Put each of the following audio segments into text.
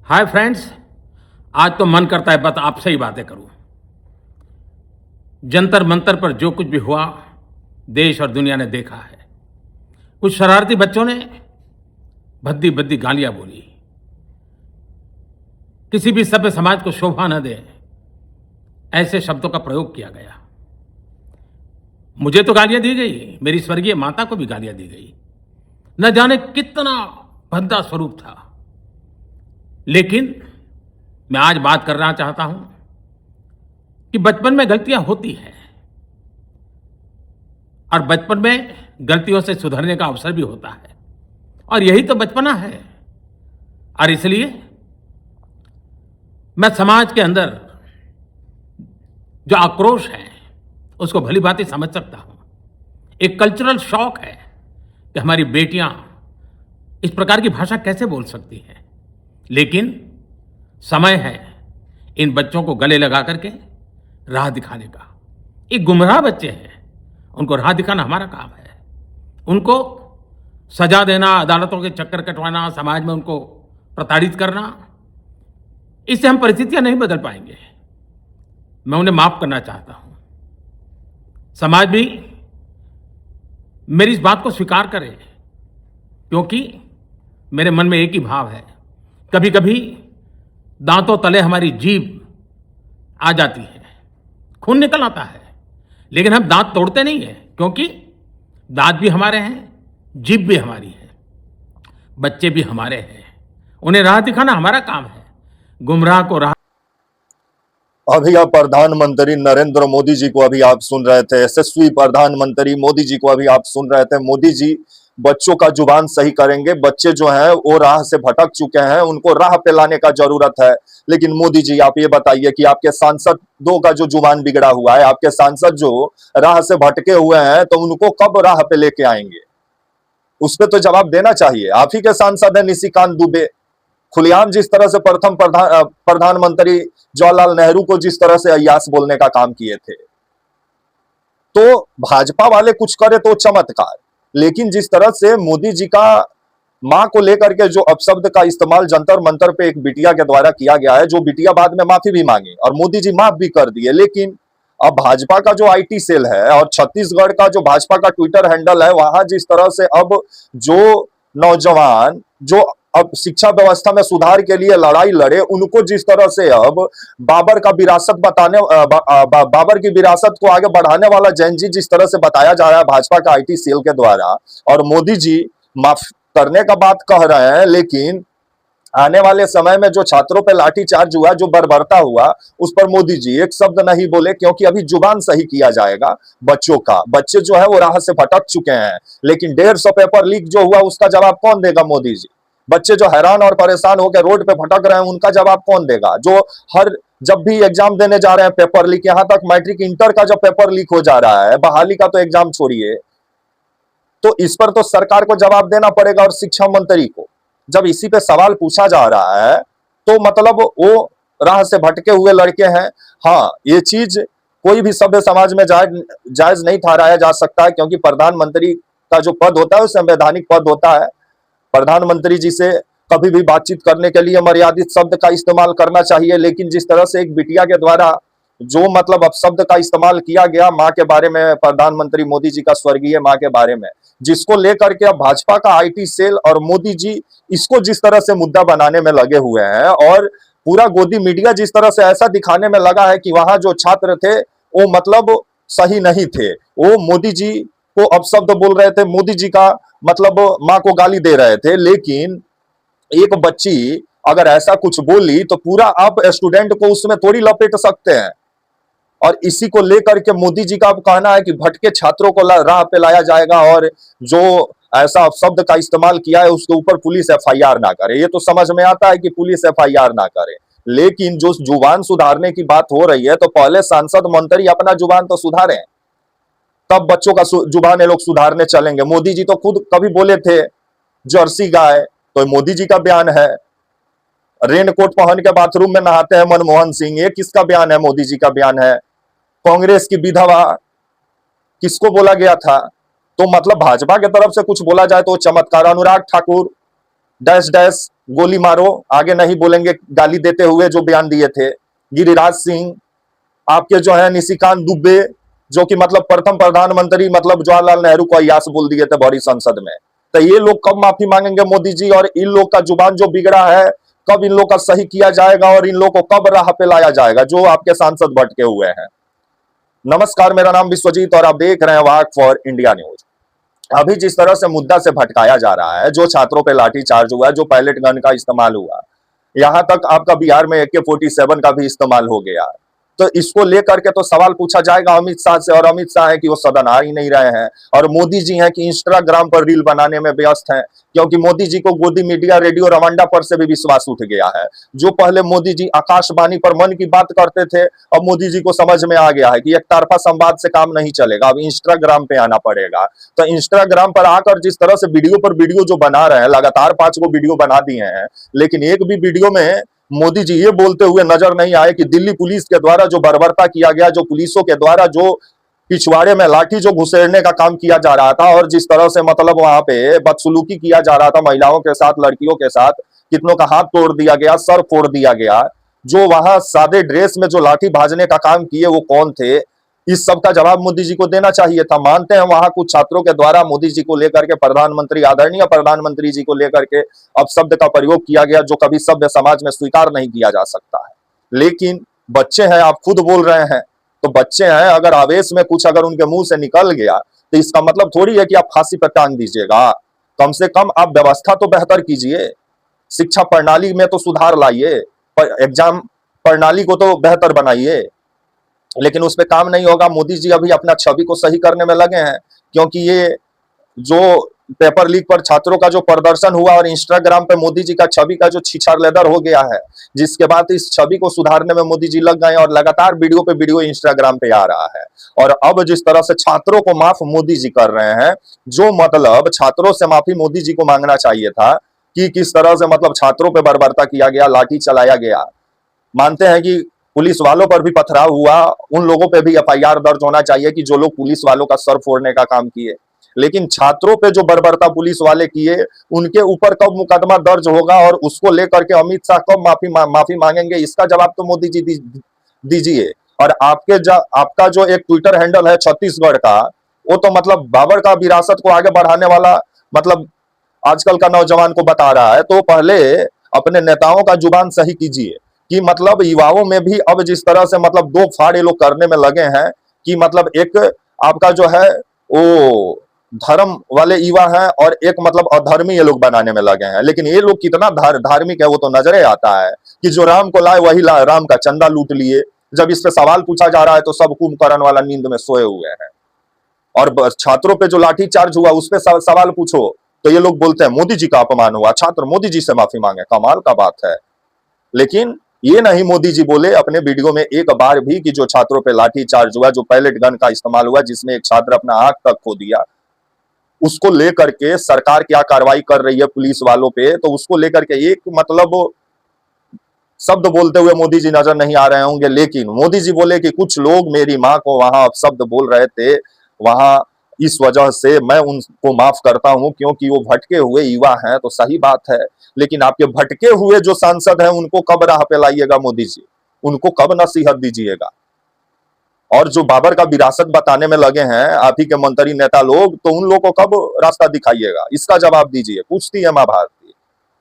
Hi friends. आज तो मन करता है बस आपसे ही बातें करूं। जंतर मंतर पर जो कुछ भी हुआ देश और दुनिया ने देखा है। कुछ शरारती बच्चों ने भद्दी भद्दी गालियां बोली। किसी भी सभ्य समाज को शोभा न दे ऐसे शब्दों का प्रयोग किया गया। मुझे तो गालियां दी गई, मेरी स्वर्गीय माता को भी गालियां दी गई। न जाने कितना भद्दा स्वरूप था। लेकिन मैं आज बात करना चाहता हूं कि बचपन में गलतियां होती हैं और बचपन में गलतियों से सुधरने का अवसर भी होता है, और यही तो बचपना है। और इसलिए मैं समाज के अंदर जो आक्रोश है उसको भली भांति समझ सकता हूं। एक कल्चरल शॉक है कि हमारी बेटियां इस प्रकार की भाषा कैसे बोल सकती हैं। लेकिन समय है इन बच्चों को गले लगा करके राह दिखाने का। ये गुमराह बच्चे हैं, उनको राह दिखाना हमारा काम है। उनको सजा देना, अदालतों के चक्कर कटवाना, समाज में उनको प्रताड़ित करना, इससे हम परिस्थितियां नहीं बदल पाएंगे। मैं उन्हें माफ करना चाहता हूं। समाज भी मेरी इस बात को स्वीकार करे, क्योंकि मेरे मन में एक ही भाव है। कभी कभी दांतों तले हमारी जीभ आ जाती है, खून निकल आता है, लेकिन हम दांत तोड़ते नहीं हैं, क्योंकि दांत भी हमारे हैं, जीभ भी हमारी है, बच्चे भी हमारे हैं। उन्हें राह दिखाना हमारा काम है। गुमराह को राह। अभी आप प्रधानमंत्री नरेंद्र मोदी जी को अभी आप सुन रहे थे, यशस्वी प्रधानमंत्री मोदी जी को अभी आप सुन रहे थे। मोदी जी बच्चों का जुबान सही करेंगे। बच्चे जो हैं वो राह से भटक चुके हैं, उनको राह पे लाने का जरूरत है। लेकिन मोदी जी आप ये बताइए कि आपके सांसदों का जो जुबान बिगड़ा हुआ है, आपके सांसद जो राह से भटके हुए हैं, तो उनको कब राह पे लेके आएंगे? उस पर तो जवाब देना चाहिए। आप ही के सांसद है निशिकांत दुबे। खुलेआम जिस तरह से प्रथम प्रधानमंत्री जवाहरलाल नेहरू को जिस तरह से अय्यास बोलने का काम किए थे, तो भाजपा वाले कुछ करे तो चमत्कार, लेकिन जिस तरह से मोदी जी का मां को लेकर के जो अपशब्द का इस्तेमाल जंतर मंतर पे एक बिटिया के द्वारा किया गया है, जो बिटिया बाद में माफी भी मांगी और मोदी जी माफ भी कर दिए। लेकिन अब भाजपा का जो आईटी सेल है और छत्तीसगढ़ का जो भाजपा का ट्विटर हैंडल है, वहां जिस तरह से अब जो नौजवान जो अब शिक्षा व्यवस्था में सुधार के लिए लड़ाई लड़े, उनको जिस तरह से अब बाबर का विरासत बताने बाबर की विरासत को आगे बढ़ाने वाला जैन जी जिस तरह से बताया जा रहा है भाजपा का आईटी सेल के द्वारा, और मोदी जी माफ करने का बात कह रहे हैं, लेकिन आने वाले समय में जो छात्रों पे लाठीचार्ज हुआ, जो बर्बरता हुआ, उस पर मोदी जी एक शब्द नहीं बोले, क्योंकि अभी जुबान सही किया जाएगा बच्चों का। बच्चे जो है वो राह से भटक चुके हैं, लेकिन 150 पेपर लीक जो हुआ उसका जवाब कौन देगा? मोदी जी। बच्चे जो हैरान और परेशान होकर रोड पे भटक रहे हैं, उनका जवाब कौन देगा? जो हर जब भी एग्जाम देने जा रहे हैं पेपर लीक, यहां तक मैट्रिक इंटर का जब पेपर लीक हो जा रहा है, बहाली का तो एग्जाम छोड़िए, तो इस पर तो सरकार को जवाब देना पड़ेगा और शिक्षा मंत्री को। जब इसी पे सवाल पूछा जा रहा है, तो मतलब वो राह से भटके हुए लड़के हैं। हाँ, ये चीज कोई भी सभ्य समाज में जायज नहीं ठहराया जा सकता है, क्योंकि प्रधानमंत्री का जो पद होता है वो संवैधानिक पद होता है। प्रधानमंत्री जी से कभी भी बातचीत करने के लिए मर्यादित शब्द का इस्तेमाल करना चाहिए। लेकिन जिस तरह से एक बिटिया के द्वारा जो मतलब अपशब्द का इस्तेमाल किया गया मां के बारे में, प्रधानमंत्री मोदी जी का स्वर्गीय मां के बारे में, जिसको लेकर के अब भाजपा का आईटी सेल और मोदी जी इसको जिस तरह से मुद्दा बनाने में लगे हुए हैं, और पूरा गोदी मीडिया जिस तरह से ऐसा दिखाने में लगा है कि वहां जो छात्र थे वो मतलब सही नहीं थे, वो मोदी जी को अपशब्द बोल रहे थे, मोदी जी का मतलब मां को गाली दे रहे थे। लेकिन एक बच्ची अगर ऐसा कुछ बोली तो पूरा आप स्टूडेंट को उसमें थोड़ी लपेट सकते हैं। और इसी को लेकर के मोदी जी का अब कहना है कि भटके छात्रों को राह पे लाया जाएगा, और जो ऐसा शब्द का इस्तेमाल किया है उसके ऊपर पुलिस एफआईआर ना करे। ये तो समझ में आता है कि पुलिस एफआईआर ना करे, लेकिन जो जुबान सुधारने की बात हो रही है, तो पहले सांसद मंत्री अपना जुबान तो सुधारें, तब बच्चों का जुबान ये लोग सुधारने चलेंगे। मोदी जी तो खुद कभी बोले थे जर्सी गाय, तो मोदी जी का बयान है। रेनकोट पहन के बाथरूम में नहाते हैं मनमोहन सिंह, ये किसका बयान है? मोदी जी का बयान है। कांग्रेस की विधवा किसको बोला गया था? तो मतलब भाजपा की तरफ से कुछ बोला जाए तो चमत्कार। अनुराग ठाकुर डैश डैश गोली मारो, आगे नहीं बोलेंगे, गाली देते हुए जो बयान दिए थे। गिरिराज सिंह, आपके जो है निशिकांत दुबे, जो कि मतलब प्रथम प्रधानमंत्री मतलब जवाहरलाल नेहरू को अय्याश बोल दिए थे बड़ी संसद में। तो ये लोग कब माफी मांगेंगे मोदी जी? और इन लोग का जुबान जो बिगड़ा है, कब इन लोग का सही किया जाएगा और इन लोग को कब राह पे लाया जाएगा, जो आपके सांसद भटके हुए हैं? नमस्कार, मेरा नाम विश्वजीत और आप देख रहे हैं वाक फॉर इंडिया न्यूज। अभी जिस तरह से मुद्दा से भटकाया जा रहा है, जो छात्रों पे लाठी चार्ज हुआ, जो पायलट गन का इस्तेमाल हुआ, यहां तक आपका बिहार में AK-47 का भी इस्तेमाल हो गया, तो इसको लेकर के तो सवाल पूछा जाएगा अमित शाह से। और अमित शाह है कि वो सदन आ ही नहीं रहे हैं, और मोदी जी हैं कि इंस्टाग्राम पर रील बनाने में व्यस्त हैं, क्योंकि मोदी जी को गोदी मीडिया, रेडियो रवांडा पर से भी विश्वास उठ गया है। जो पहले मोदी जी आकाशवाणी पर मन की बात करते थे, अब मोदी जी को समझ में आ गया है कि एक तरफा संवाद से काम नहीं चलेगा, अब इंस्टाग्राम पे आना पड़ेगा। तो इंस्टाग्राम पर आकर जिस तरह से वीडियो पर वीडियो जो बना रहे हैं, लगातार 5 गो वीडियो बना दिए हैं, लेकिन एक भी वीडियो में मोदी जी ये बोलते हुए नजर नहीं आए कि दिल्ली पुलिस के द्वारा जो बर्बरता किया गया, जो पुलिसों के द्वारा जो पिछवाड़े में लाठी जो घुसेड़ने का काम किया जा रहा था, और जिस तरह से मतलब वहां पे बदसलूकी किया जा रहा था महिलाओं के साथ, लड़कियों के साथ, कितनों का हाथ तोड़ दिया गया, सर फोड़ दिया गया, जो वहां सादे ड्रेस में जो लाठी भाजने का काम किए वो कौन थे? इस सब का जवाब मोदी जी को देना चाहिए था। मानते हैं वहां कुछ छात्रों के द्वारा मोदी जी को लेकर के, प्रधानमंत्री, आदरणीय प्रधानमंत्री जी को लेकर के अपशब्द का प्रयोग किया गया, जो कभी सभ्य समाज में स्वीकार नहीं किया जा सकता है। लेकिन बच्चे हैं, आप खुद बोल रहे हैं, तो बच्चे हैं, अगर आवेश में कुछ अगर उनके मुंह से निकल गया तो इसका मतलब थोड़ी है कि आप फांसी पर टांग दीजिएगा। कम से कम आप व्यवस्था तो बेहतर कीजिए, शिक्षा प्रणाली में तो सुधार लाइए, एग्जाम प्रणाली को तो बेहतर बनाइए, लेकिन उस पर काम नहीं होगा। मोदी जी अभी अपना छवि को सही करने में लगे हैं, क्योंकि ये जो पेपर लीक पर छात्रों का जो प्रदर्शन हुआ और इंस्टाग्राम पे मोदी जी का छवि का जो छीछार लेदर हो गया है, जिसके बाद इस छवि को सुधारने में मोदी जी लग गए और लगातार वीडियो पे वीडियो इंस्टाग्राम पे आ रहा है। और अब जिस तरह से छात्रों को माफ मोदी जी कर रहे हैं, जो मतलब छात्रों से माफी मोदी जी को मांगना चाहिए था कि किस तरह से मतलब छात्रों पे बर्बरता किया गया, लाठी चलाया गया। मानते हैं कि पुलिस वालों पर भी पथराव हुआ, उन लोगों पे भी FIR दर्ज होना चाहिए कि जो लोग पुलिस वालों का सर फोड़ने का काम किए, लेकिन छात्रों पे जो बर्बरता पुलिस वाले किए, उनके ऊपर कब मुकदमा दर्ज होगा और उसको लेकर के अमित शाह कब माफी मांगेंगे, इसका जवाब तो मोदी जी दीजिए। और आपका जो एक ट्विटर हैंडल है छत्तीसगढ़ का, वो तो मतलब बाबर का विरासत को आगे बढ़ाने वाला मतलब आजकल का नौजवान को बता रहा है। तो पहले अपने नेताओं का जुबान सही कीजिए कि मतलब युवाओं में भी अब जिस तरह से मतलब दो फाड़ लोग करने में लगे हैं कि मतलब एक आपका जो है वो धर्म वाले युवा हैं और एक मतलब अधर्मी ये लोग बनाने में लगे हैं। लेकिन ये लोग कितना धार्मिक है वो तो नजरे आता है कि जो राम को लाए वही राम का चंदा लूट लिए। जब इस पे सवाल पूछा जा रहा है तो सब कुंभकर्ण वाला नींद में सोए हुए हैं। और छात्रों पे जो लाठीचार्ज हुआ उस पे सवाल पूछो तो ये लोग बोलते हैं मोदी जी का अपमान हुआ, छात्र मोदी जी से माफी मांगे। कमाल का बात है। लेकिन ये नहीं मोदी जी बोले अपने वीडियो में एक बार भी कि जो छात्रों पे लाठीचार्ज हुआ, जो पैलेट गन का इस्तेमाल हुआ, जिसमें एक छात्र अपना आंख तक खो दिया, उसको लेकर के सरकार क्या कार्रवाई कर रही है पुलिस वालों पे, तो उसको लेकर के एक मतलब शब्द बोलते हुए मोदी जी नजर नहीं आ रहे होंगे। लेकिन मोदी जी बोले कि कुछ लोग मेरी माँ को वहां अपशब्द बोल रहे थे, वहां इस वजह से मैं उनको माफ करता हूं क्योंकि वो भटके हुए युवा हैं। तो सही बात है, लेकिन आपके भटके हुए जो सांसद हैं उनको कब राह पे लाइएगा मोदी जी? उनको कब नसीहत दीजिएगा? और जो बाबर का विरासत बताने में लगे हैं आप ही के मंत्री नेता लोग, तो उन लोगों को कब रास्ता दिखाइएगा? इसका जवाब दीजिए। पूछती है माँ भारती।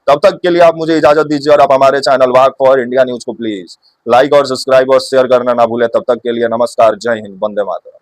तब तक के लिए आप मुझे इजाजत दीजिए और आप हमारे channel walk for India news को प्लीज लाइक और सब्सक्राइब और शेयर करना ना भूले। तब तक के लिए नमस्कार, जय हिंद, वंदे मातरम।